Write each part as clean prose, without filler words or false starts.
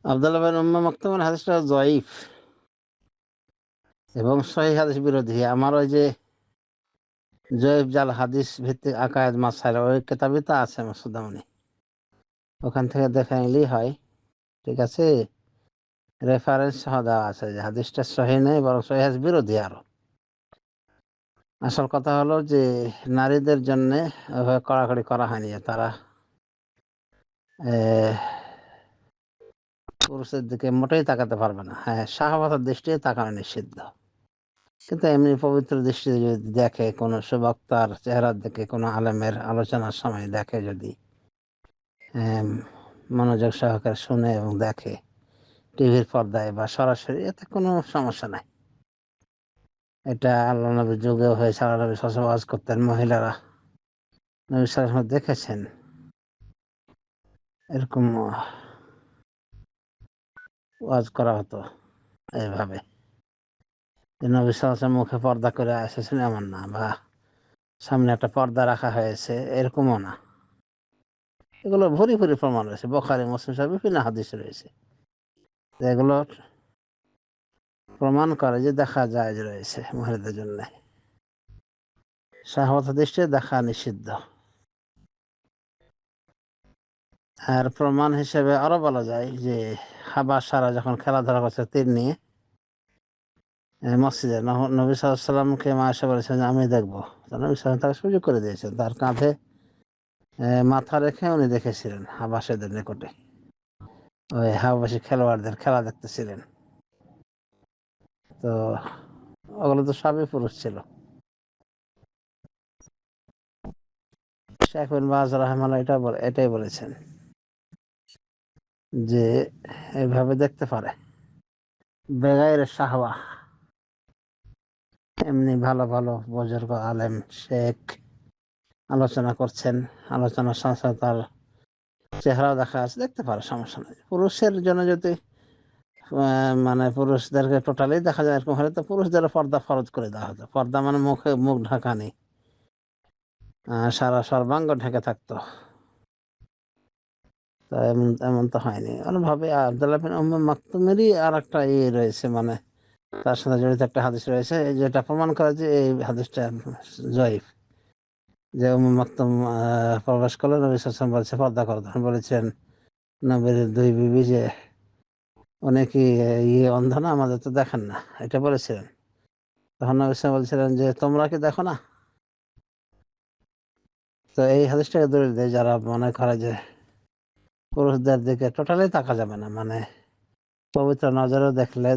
আব্দুল্লাহ বিন মাকতুমের হাদিসটা যঈফ এবং সহিহ হাদিস বিরোধী। আমার ওই যে জয়ীফ জাল হাদিস ভিত্তিক আকায়েদ মাসাইল ওই কিতাবে তো আছে মাসুদামণি, ওখান থেকে দেখে নিলেই হয়। ঠিক আছে, রেফারেন্স সহ দেওয়া আছে যে হাদিসটা সহিহ নেই, বরং সহিহ হাদিস বিরোধী। আরো আসল কথা হলো যে নারীদের জন্য ওইভাবে কড়াকড়ি করা হয়নি, তারা পুরুষের দিকে মোটেই তাকাতে পারবে না। হ্যাঁ, শাহবাতের দৃষ্টিতে তাকানো নিষিদ্ধ, কিন্তু এমনি পবিত্র দৃষ্টিতে যদি দেখে, কোনো সুবক্তার চেহারার দিকে, কোনো আলেমের আলোচনার সময় দেখে, যদি মনোযোগ সহকারে শুনে এবং দেখে টিভির পর্দায় বা সরাসরি, এতে কোনো সমস্যা নাই। এটা আল্লাহ নবীর যুগেও হয়েছে। আল্লাহ নবী সবসময় ওয়াজ করতেন, মহিলারা নবী সাল্লাল্লাহু আলাইহি ওয়াসাল্লাম দেখেছেন এরকম ওয়াজ করা হতো এইভাবে। নবী সাল্লাল্লাহু আলাইহি ওয়াসাল্লাম মুখে পর্দা করে এসেছেন এমন না, বা সামনে একটা পর্দা রাখা হয়েছে এরকমও না। এগুলো ভরি ভরি প্রমাণ রয়েছে, বুখারী মুসলিম সব বিভিন্ন হাদিস রয়েছে, এগুলো প্রমাণ করে যে দেখা যায় যে রয়েছে মহিলাদের জন্য। শাহওয়াত দৃষ্টিতে দেখা নিষিদ্ধ। আর প্রমাণ হিসেবে আরো বলা যায় যে হাবাসারা যখন খেলাধুলা করছে তীর নিয়ে মসজিদে, নবী সাল্লাল্লাহু আলাইহি ওয়াসাল্লামকে মা এসে বলেছেন যে আমি দেখবো। নবী সাল্লাল্লাহু আলাইহি ওয়াসাল্লাম তাকে সুযোগ করে দিয়েছেন, তার কাঁধে মাথা রেখে উনি দেখেছিলেন হাবাসীদের নিকটে, ওই হাবাসী খেলোয়াড়দের খেলা দেখতেছিলেন। তো ওগুলো তো সবই পুরুষ ছিল। শেখ বিন বাজ রাহিমাহুল্লাহ এটাই বলেছেন যে এইভাবে দেখতে পারে বেগাইরে শাহওয়া। এমনি ভালো ভালো বুজুর্গ আলেম শেখ আলোচনা করছেন, আলোচনার সাথে সাথে তার চেহারাও দেখা আছে, দেখতে পারে, সমস্যা নেই। পুরুষের জন্য যদি মানে পুরুষদেরকে টোটালি দেখা যায় এরকম হলে, তো পুরুষদের পর্দা ফরজ করে দেওয়া হতো। পর্দা মানে মুখ ঢাকা নেই, সারা সর্বাঙ্গ ঢেকে থাকতো। তো এমন এমন তো হয়নি। অনুভাবে আব্দুল্লাহ বিন মাকতুমেরই আর একটা রয়েছে, মানে তার সাথে জড়িত একটা হাদিস রয়েছে যেটা প্রমাণ করে যে এই হাদিসটা জয়ীফ। যে মাকতুম প্রবেশ করলো, নবী সাল্লাল্লাহু আলাইহি ওয়াসাল্লাম বলছে পর্দা করো, তখন বলেছেন নবীর দুই বিবি যে উনি কি অন্ধ না, আমাদের তো দেখেন না, এটা বলেছিলেন। তখন নবী সাল্লাল্লাহু আলাইহি ওয়াসাল্লাম বলছিলেন যে তোমরা কি দেখো না? তো এই হাদিসটাকে দলিল দেয় যারা মনে করে যে পুরুষদের দিকে টোটালি তাকা যাবে না, মানে পবিত্র নজরেও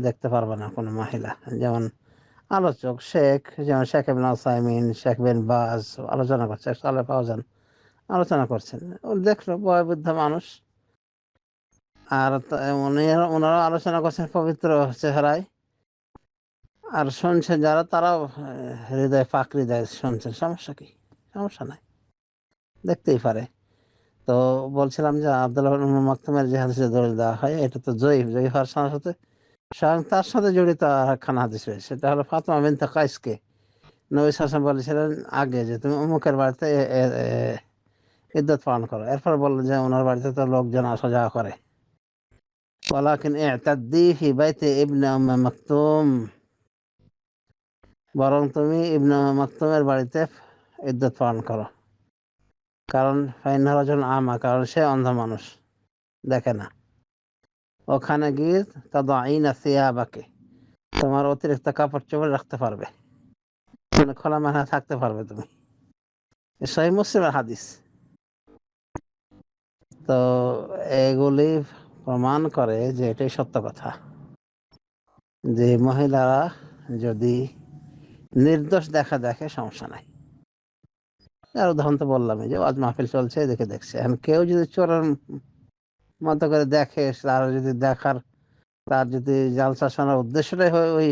দেখতে পারবে না কোনো মহিলা। যেমন আলোচক শেখ, যেমন শেখ ইবনে উসাইমিন, শেখ বিন বাজ আলোচনা করছে, শেখ সালেহ ফাওজান আলোচনা করছেন, ও দেখলো বয়োবৃদ্ধ মানুষ, আর ওনারা আলোচনা করছেন পবিত্র চেহারায়, আর শুনছেন যারা, তারাও হৃদয় পাক হৃদয় শুনছেন, সমস্যা কি? সমস্যা নাই, দেখতেই পারে। তো বলছিলাম যে আব্দুল্লাহ ইবনে মাকতুমের যে হাদিসে দলিল দেওয়া হয়, এটা তো জয়ীফ। জয়ীফ হওয়ার সাথে সাথে স্বয়ং তার সাথে জড়িত আর একখানা হাদিস রয়েছে, সেটা হলো ফাতিমা বিনতে কাইসকে নবী সাল্লাল্লাহু আলাইহি ওয়াসাল্লাম বলেছিলেন আগে যে তুমি অমুকের বাড়িতে ইদ্যত পালন করো। এরপর বললো যে ওনার বাড়িতে তো লোকজন আসা যাওয়া করে, ওয়ালাকিন ইতাদ্দি ফি বাইতি ইবনে মাকতুম, বরং তুমি ইবনে মাকতুমের বাড়িতে ইদ্যত পালন করো। কারণ ফাইন্নাহু রাজুলুন আমা, কারণ সে অন্ধ মানুষ, দেখে না। ওখানে গিয়ে তাদাঈনা সিয়াবাকে, তোমার অতিরিক্ত কাপড় চোপড় রাখতে পারবে, মানে খোলামেলা থাকতে পারবে তুমি। সহিহ মুসলিমের হাদিস। তো এগুলি প্রমাণ করে যে এটাই সত্য কথা, যে মহিলারা যদি নির্দোষ দেখে সমস্যা নাই। আর উদাহরণ তো বললামই, যে আজ মাহফিল চলছে, দেখছে। এখন কেউ যদি চোরের মতো করে দেখে, তার যদি তার যদি জালসা শোনার উদ্দেশ্যটাই হয় ওই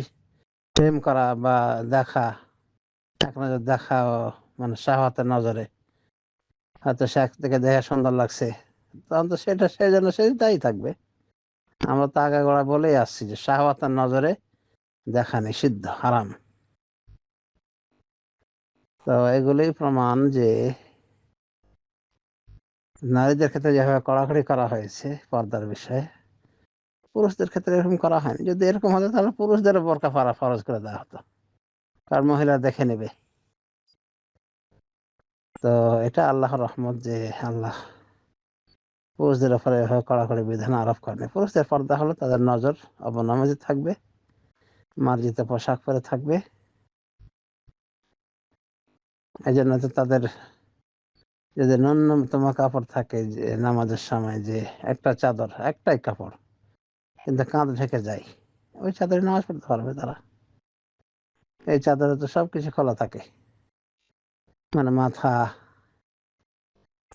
প্রেম করা বা দেখা, এক নজর দেখা, মানে শাহওয়াতের নজরে, হয়তো সে থেকে দেখে সুন্দর লাগছে, তখন তো সেটা সেই জন্য সে তাই থাকবে। আমরা তো আগে গোড়া বলেই আসছি যে শাহওয়াতের নজরে দেখা নিষিদ্ধ, হারাম। তো এগুলোই প্রমাণ যে নারীদের ক্ষেত্রে যেভাবে কড়াকড়ি করা হয়েছে পর্দার বিষয়ে, পুরুষদের ক্ষেত্রে এরকম করা হয়নি। যদি এরকম হতো তাহলে পুরুষদেরও বোরকা পরা ফরজ করে দেওয়া হতো, কারণ মহিলা দেখে নেবে। তো এটা আল্লাহর রহমত যে আল্লাহ পুরুষদের উপরে এভাবে কড়াকড়ি বিধান আরোপ করেনি। পুরুষদের পর্দা হলো তাদের নজর অবনমিত থাকবে, মার্জিত পোশাক পরে থাকবে। এই জন্য তো তাদের যদি ন্যূনতম কাপড় থাকে যে নামাজের সময়, যে একটা চাদর, একটাই কাপড়, কিন্তু কাঁধ ঢেকে যায়, ওই চাদরে নামাজ পড়তে পারবে তারা। এই চাদরে তো সবকিছু খোলা থাকে, মানে মাথা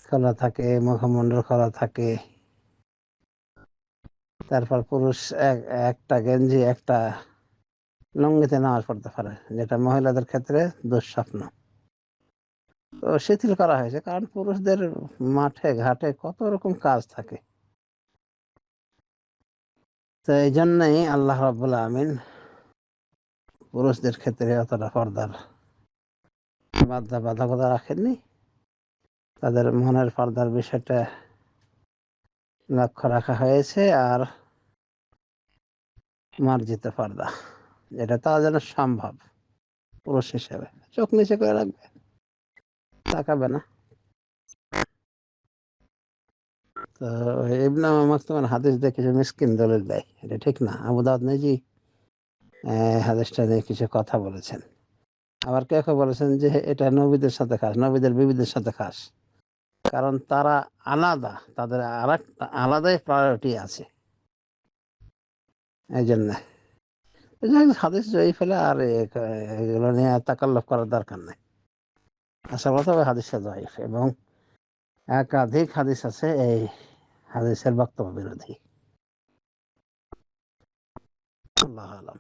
খোলা থাকে, মুখমণ্ডল খোলা থাকে। তারপর পুরুষ একটা গেঞ্জি, একটা লুঙ্গিতে নামাজ পড়তে পারে, যেটা মহিলাদের ক্ষেত্রে দুঃস্বপ্ন। তো শিথিল করা হয়েছে, কারণ পুরুষদের মাঠে ঘাটে কত রকম কাজ থাকে। তো এই জন্যই আল্লাহ রাব্বুল আমিন পুরুষদের ক্ষেত্রে অতটা পর্দার বাধ্যবাধকতা রাখেননি। তাদের মনের পর্দার বিষয়টা লক্ষ্য রাখা হয়েছে, আর মার্জিত পর্দা, যেটা তার জন্য সম্ভব পুরুষ হিসেবে। চোখ নিচে করে রাখবে, তাকাবে না। তো ইবনে মাকতুমের হাদিস দিয়ে কিছু মিসকিন দলিল দেয়, এটা ঠিক না। আবু দাউদ নিজেই হাদিসটা নিয়ে কিছু কথা বলেছেন। আবার কেউ কেউ বলেছেন যে এটা নবীদের সাথে খাস, নবীদের বিবিদের সাথে খাস, কারণ তারা আলাদা, তাদের আর একটা আলাদাই প্রায়োরিটি আছে। এই জন্য হাদিস জয়ী ফেলে আর এগুলো নিয়ে তাকাল্লুফ করার দরকার নেই। আসল কথা ওই হাদিসটা জয়ীফ, এবং একাধিক হাদিস আছে এই হাদিসের বক্তব্য বিরোধী। আল্লাহ আলম।